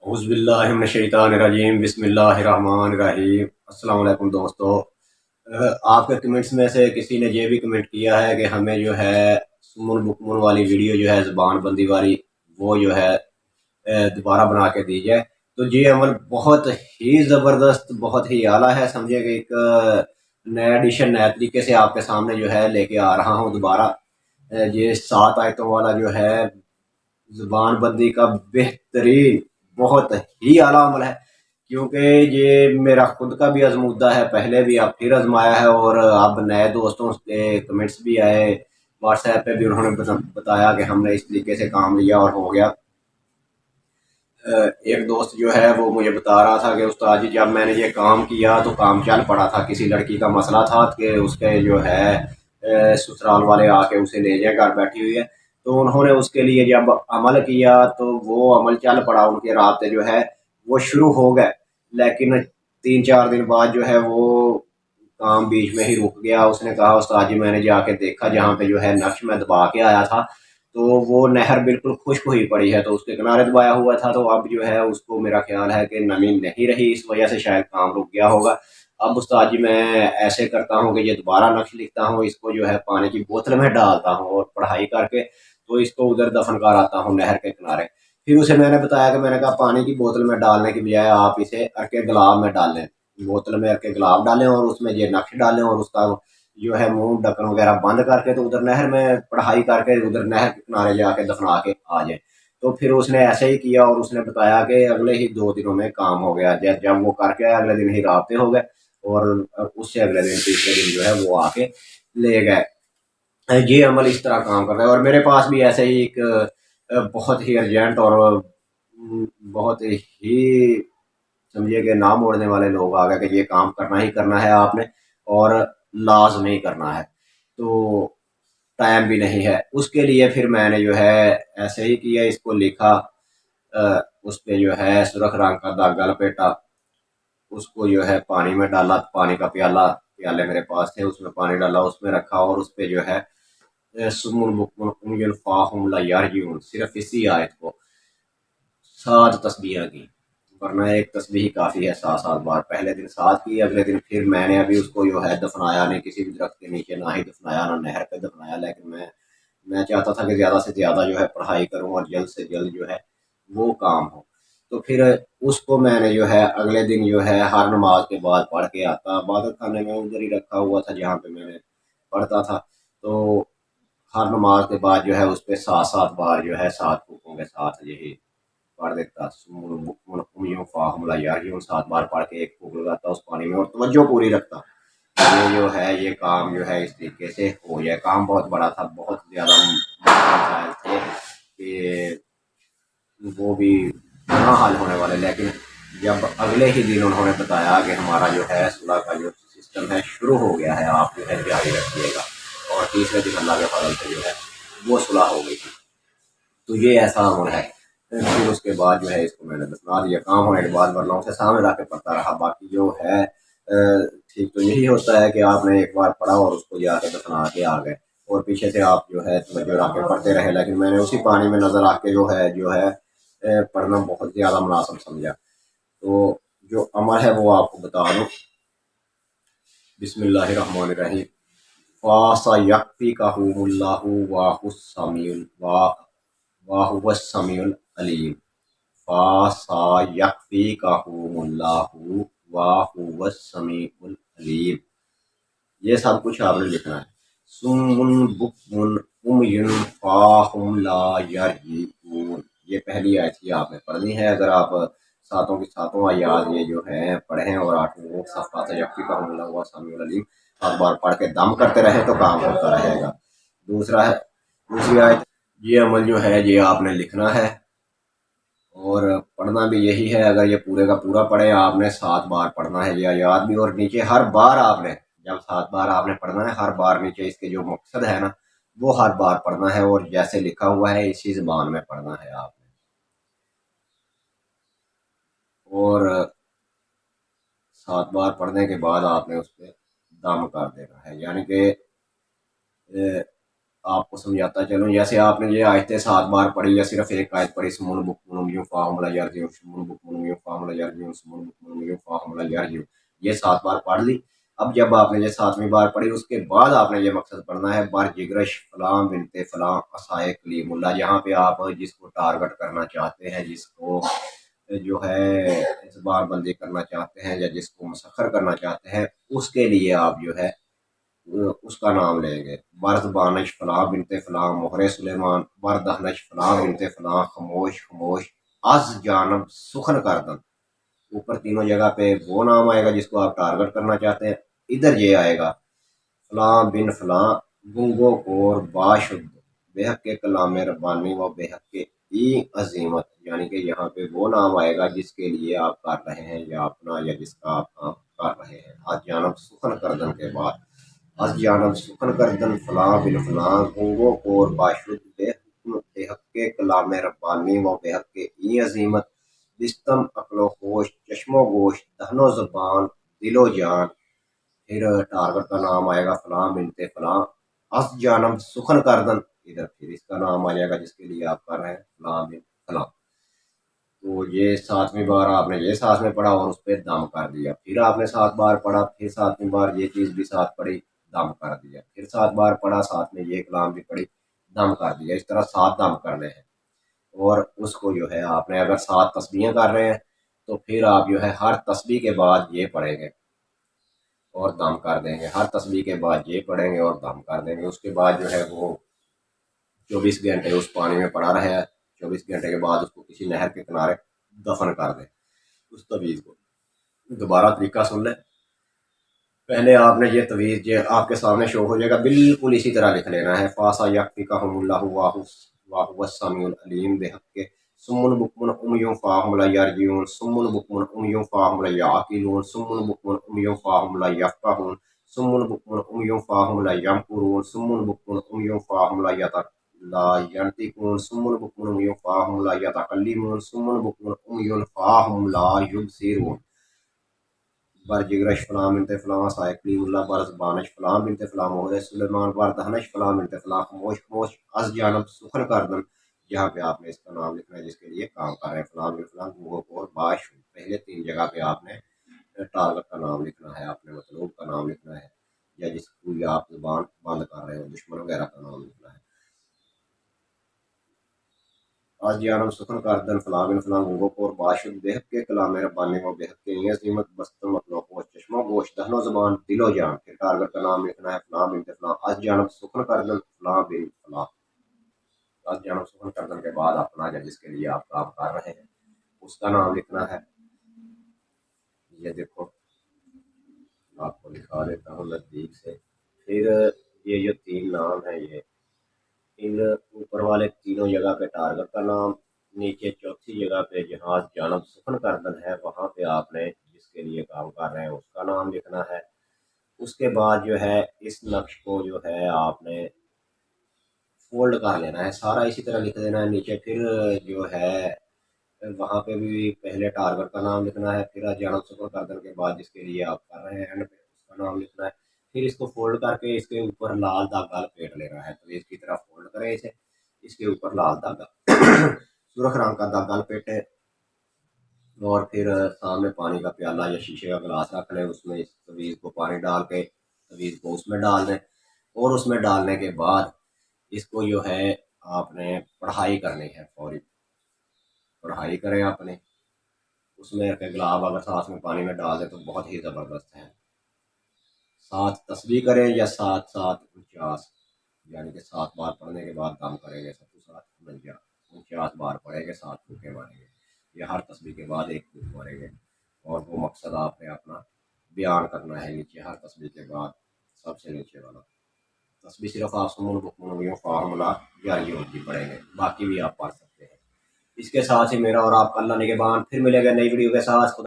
اعوذ باللہ من الشیطان الرجیم، بسم اللہ الرحمن الرحیم۔ السلام علیکم دوستو۔ آپ کے کمنٹس میں سے کسی نے یہ بھی کمنٹ کیا ہے کہ ہمیں جو ہے سمن بکمن والی ویڈیو جو ہے زبان بندی والی، وہ جو ہے دوبارہ بنا کے دی جائے۔ تو یہ عمل بہت ہی زبردست، بہت ہی اعلیٰ ہے، سمجھے کہ ایک نیا ایڈیشن نئے طریقے سے آپ کے سامنے جو ہے لے کے آ رہا ہوں دوبارہ۔ یہ 7 آیتوں والا جو ہے زبان بندی کا بہترین، بہت ہی اعلیٰ عمل ہے، کیونکہ یہ میرا خود کا بھی آزمودہ ہے، پہلے بھی اب پھر آزمایا ہے، اور اب نئے دوستوں کے کمنٹس بھی آئے واٹس ایپ پہ بھی، انہوں نے بتایا کہ ہم نے اس طریقے سے کام لیا اور ہو گیا۔ ایک دوست جو ہے وہ مجھے بتا رہا تھا کہ استاد جی جب میں نے یہ کام کیا تو کام چل پڑا تھا، کسی لڑکی کا مسئلہ تھا کہ اس کے جو ہے سسرال والے آ کے اسے لے جائے، گھر بیٹھی ہوئی ہے، تو انہوں نے اس کے لیے جب عمل کیا تو وہ عمل چل پڑا، ان کے رابطے جو ہے وہ شروع ہو گئے، لیکن 3-4 دن بعد جو ہے وہ کام بیچ میں ہی رک گیا۔ اس نے کہا استاد جی میں نے جا کے دیکھا جہاں پہ جو ہے نقش میں دبا کے آیا تھا تو وہ نہر بالکل خشک ہوئی پڑی ہے، تو اس کے کنارے دبایا ہوا تھا، تو اب جو ہے اس کو میرا خیال ہے کہ نمی نہیں رہی، اس وجہ سے شاید کام رک گیا ہوگا۔ اب استاد جی میں ایسے کرتا ہوں کہ یہ دوبارہ نقش لکھتا ہوں، اس کو جو ہے پانی کی بوتل میں ڈالتا ہوں اور پڑھائی کر کے تو اس کو ادھر دفن کر آتا ہوں نہر کے کنارے۔ پھر اسے میں نے بتایا کہ میں نے کہا پانی کی بوتل میں ڈالنے کی بجائے آپ اسے ارکے گلاب میں ڈال لیں، بوتل میں ارکے گلاب ڈالیں اور اس میں یہ نقش ڈالیں، اور اس کا جو ہے منہ ڈھکن وغیرہ بند کر کے تو ادھر نہر میں پڑھائی کر کے ادھر نہر کے کنارے جا کے دفنا کے آ جائیں۔ تو پھر اس نے ایسے ہی کیا، اور اس نے بتایا کہ اگلے ہی 2 دنوں میں کام ہو گیا، جب وہ کر کے آیا اگلے دن ہی رابطے ہو گئے، اور اس سے اگلے دن تیسرے دن جو ہے وہ آ کے لے گئے۔ یہ عمل اس طرح کام کر رہا ہے، اور میرے پاس بھی ایسے ہی ایک بہت ہی ارجنٹ اور بہت ہی سمجھیے کہ نہ موڑنے والے لوگ آ گئے کہ یہ کام کرنا ہی کرنا ہے آپ نے، اور لازمی کرنا ہے، تو ٹائم بھی نہیں ہے اس کے لیے۔ پھر میں نے جو ہے ایسے ہی کیا، اس کو لکھا، اس پہ جو ہے سرخ رنگ کا دھاگا لپیٹا، اس کو جو ہے پانی میں ڈالا، پانی کا پیالے میرے پاس تھے، اس میں پانی ڈالا، اس میں رکھا، اور اس پہ جو ہے سمن بکمن عمین فاہم لا یرجعون، صرف اسی آیت کو 7 تسبیح کی، ورنہ ایک تسبیح کافی ہے 7 بار۔ پہلے دن 7 کی، اگلے دن پھر میں نے ابھی اس کو جو ہے دفنایا نہیں کسی بھی درخت کے نیچے، نہ ہی دفنایا نہ نہر پہ دفنایا، لیکن میں چاہتا تھا کہ زیادہ سے زیادہ جو ہے پڑھائی کروں اور جلد سے جلد جو ہے وہ کام ہو۔ تو پھر اس کو میں نے جو ہے اگلے دن جو ہے ہر نماز کے بعد پڑھ کے آتا، عبادت خانے میں ادھر ہی رکھا ہوا تھا جہاں پہ میں نے پڑھتا تھا، تو ہر نماز کے بعد جو ہے اس پہ 7 بار جو ہے 7 پھوکوں کے ساتھ یہی پڑھ دیتا، امیوں فاہم لا یرجعون 7 بار پڑھ کے ایک پھونک لگاتا اس پانی میں، اور توجہ پوری رکھتا، یہ جو ہے یہ کام جو ہے اس طریقے سے ہو جائے۔ کام بہت بڑا تھا، بہت زیادہ مسائل تھے کہ وہ بھی نہ حل ہونے والے، لیکن جب اگلے ہی دن انہوں نے بتایا کہ ہمارا جو ہے صلح کا جو سسٹم ہے شروع ہو گیا ہے، آپ جو ہے جاری رکھیے گا، اور تیسرے دن اللہ کے فضل سے جو ہے وہ صلح ہو گئی تھی۔ تو یہ ایسا عمل ہے۔ پھر اس کے بعد جو ہے اس کو میں نے دفنا دیا، کام ہونے کے بعد ورنہ اسے سامنے لا کے پڑھتا رہا۔ باقی جو ہے ٹھیک تو یہی ہوتا ہے کہ آپ نے ایک بار پڑھا اور اس کو جا کے دفنا کے آ گئے، اور پیچھے سے آپ جو ہے توجہ رکھ کے پڑھتے رہے، لیکن میں نے اسی پانی میں نظر رکھ کے جو ہے پڑھنا بہت زیادہ مناسب سمجھا۔ تو جو عمل ہے وہ آپ کو بتا دوں، بسم اللہ الرحمن الرحیم۔ فَسَيَكْفِيكَهُمُ اللَّهُ وَهُوَ السَّمِيعُ الْعَلِيمُ۔ فَسَيَكْفِيكَهُمُ اللَّهُ وَهُوَ السَّمِيعُ الْعَلِيمُ، یہ سب کچھ آپ نے لکھنا ہے۔ سُمٌّ بُکْمٌ عُمْیٌ فَاهُمْ لَا یَرْجِعُونَ، یہ پہلی آیت ہی آپ نے پڑھنی ہے۔ اگر آپ 7 کی 7 آیات یہ جو ہیں پڑھیں اور 8 صفحہ فَسَيَكْفِيكَهُمُ اللَّهُ وَهُوَ السَّمِيعُ الْعَلِيمُ 7 بار پڑھ کے دم کرتے رہے تو کام ہوتا رہے گا۔ دوسری آیت، یہ عمل جو ہے یہ آپ نے لکھنا ہے، اور پڑھنا بھی یہی ہے۔ اگر یہ پورے کا پورا پڑھے آپ نے 7 بار پڑھنا ہے یہ یاد بھی، اور نیچے ہر بار آپ نے جب 7 بار آپ نے پڑھنا ہے، ہر بار نیچے اس کے جو مقصد ہے نا وہ ہر بار پڑھنا ہے، اور جیسے لکھا ہوا ہے اسی زبان میں پڑھنا ہے آپ نے، اور 7 بار پڑھنے کے بعد آپ نے اس پہ دم کر دینا ہے، یعنی کہ آپ کو سمجھاتا چلوں، جیسے آپ نے یہ آیتیں 7 بار پڑھی یا صرف ایک آیت پڑھی، سمون بکمن یوں فاہم یرجیو، سمون بکمن یوں فاہم یرجیو، سمون بکمن یوں فاہم یرجیو، یہ 7 بار پڑھ لی۔ اب جب آپ نے یہ 7ویں بار پڑھی، اس کے بعد آپ نے یہ مقصد پڑھنا ہے بر جگرش فلاں بنت فلاں عصائے کلیم اللہ، جہاں پہ آپ جس کو ٹارگٹ کرنا چاہتے ہیں، جس کو جو ہے اعتبار بندی کرنا چاہتے ہیں یا جس کو مسخر کرنا چاہتے ہیں، اس کے لیے آپ جو ہے اس کا نام لیں گے۔ برد بانش فلاں بنت فلاں مہر سلیمان، بردہنش فلاں بنت فلاں خموش خموش از جانب سخن کردن۔ اوپر تینوں جگہ پہ وہ نام آئے گا جس کو آپ ٹارگٹ کرنا چاہتے ہیں، ادھر یہ آئے گا فلاں بن فلاں گنگو کور باشد بےحق کے کلام ربانی و بےحق کے ای عظیمت، یعنی کہ یہاں پہ وہ نام آئے گا جس کے لیے آپ کر رہے ہیں یا اپنا یا جس کا آپ کام کر رہے ہیں۔ از جانب سخن کردن کے بعد از جانب سخن کردن فلاں بن فلاں گنگو کور باشد بےحق کے کلام ربانی و بےحق کے ای عظیمت، بستم عقل و ہوش چشم و گوش دہن و زبان دل و جان۔ پھر ٹارگٹ کا نام آئے گا فلاں بنتے فلاں اس جانب سخن کردن، ادھر پھر اس کا نام آ جائے گا جس کے لیے آپ کر رہے ہیں فلاں بن فلاں۔ تو یہ 7ویں بار آپ نے یہ ساتھ میں پڑھا اور اس پہ دم کر دیا، پھر آپ نے 7 بار پڑھا، پھر 7ویں بار یہ چیز بھی ساتھ پڑھی، دم کر دیا، پھر 7 بار پڑھا، ساتھ میں یہ کلام بھی پڑھی، دم کر دیا۔ اس طرح 7 دم کرنے ہیں۔ اور اس کو جو ہے آپ نے اگر 7 تسبیحیں کر رہے ہیں تو پھر آپ جو ہے ہر تسبیح کے بعد یہ پڑھیں گے اور دم کر دیں گے، ہر تسبیح کے بعد یہ پڑھیں گے اور دم کر دیں گے۔ اس کے بعد جو ہے وہ 24 گھنٹے اس پانی میں پڑا رہے ہیں، 24 گھنٹے کے بعد اس کو کسی نہر کے کنارے دفن کر دیں اس تعویذ کو۔ دوبارہ طریقہ سن لیں، پہلے آپ نے یہ تعویذ آپ کے سامنے شو ہو جائے گا، بالکل اسی طرح لکھ لینا ہے فاسا یکفیکہم اللہ واہ السمیع العلیم بحق کے سمن بکمن امیوں فاہم لا یرجعون، سمن بکمن امیوں فاہم لا یعقلون، سمن بکمن امیوں فاہم لا یفقہون، سمن بکمن امیوں فاہم لا یمکرون، سمن بکمن امیوں فاہم لا ینطقون، سمن بکمن امیوں فاہم لا یتکلمون، سمن بکمن امیوں فاہم لا یبصرون۔ بر جگرش فلاں بنت فلاں عصائے کلیم اللہ، بر زبانش فلاں بنت فلاں مہر سلیمان، بر دہنش فلاں بنت فلاں خموش خموش از جانب سخن کردن، جہاں پہ آپ نے اس کا نام لکھنا ہے جس کے لیے کام کر رہے ہیں فلاں بن فلاں گنگو اور باش۔ پہلے 3 جگہ پہ آپ نے ٹارگٹ کا نام لکھنا ہے، اپنے مطلوب کا نام لکھنا ہے، یا جس کو آپ زبان بند کر رہے ہو دشمن وغیرہ کا نام لکھنا ہے۔ از جانب سخن کردن فلاں بن فلاں گنگو کور باشد بحق کے کلام ربانی و بحق کے ای عظیمت، بستم مطلوب و چشم و گوش دہن و زبان دل و جان۔ پھر ٹارگٹ کا نام لکھنا ہے فلاں بنت فلاں از جانب سخن کردن فلاں بن فلاں، از جانب سخن کردن کے بعد اپنا یا جس کے لیے آپ کام کر رہے ہیں اس کا نام لکھنا ہے۔ یہ دیکھو آپ کو دکھا دیتا ہوں نزدیک سے، پھر یہ جو 3 نام ہیں، یہ ان اوپر والے تینوں جگہ پہ ٹارگٹ کا نام، نیچے چوتھی جگہ پہ جہاں جانب سخن کردن ہے وہاں پہ آپ نے جس کے لیے کام کر رہے ہیں اس کا نام لکھنا ہے۔ اس کے بعد جو ہے اس نقش کو جو ہے آپ نے فولڈ کر لینا ہے، سارا اسی طرح لکھ دینا ہے نیچے، پھر جو ہے وہاں پہ بھی پہلے ٹارگٹ کا نام لکھنا ہے، پھر جانب سفر کردن کے بعد جس کے لیے آپ کر رہے ہیں اینڈ پہ اس کا نام لکھنا ہے، پھر اس کو فولڈ کر کے اس کے اوپر لال دھاگا لپیٹ لینا ہے۔ تو اس کی طرح فولڈ کریں اسے، اس کے اوپر لال دھاگا سرخ رنگ کا دھاگا لپیٹیں، اور پھر سامنے پانی کا پیالہ یا شیشے کا گلاس رکھ لیں، اس میں اس تعویذ کو پانی ڈال کے تعویذ کو اس میں ڈال دیں، اور اس میں ڈالنے کے بعد اس کو جو ہے آپ نے پڑھائی کرنی ہے، فوری پڑھائی کریں اپنے اس میں کہ گلاب اگر ساتھ میں پانی میں ڈال دیں تو بہت ہی زبردست ہے۔ 7 تسبیح کریں یا 7 7 49، یعنی کہ 7 بار پڑھنے کے بعد دم کریں گے، 49 بار پڑھیں گے، 7 پھوکے ماریں گے، یا ہر تسبیح کے بعد ایک پھوک ماریں گے، اور وہ مقصد آپ نے اپنا بیان کرنا ہے نیچے ہر تسبیح کے بعد سب سے نیچے والا تسبیح صرف آپ سمون بکمن یوں فارمولا یا کی پڑھیں گے، باقی بھی آپ پڑھ سکتے ہیں۔ اس کے ساتھ ہی میرا اور آپ کا اللہ نگہبان، پھر ملے گا نئی ویڈیو کے ساتھ۔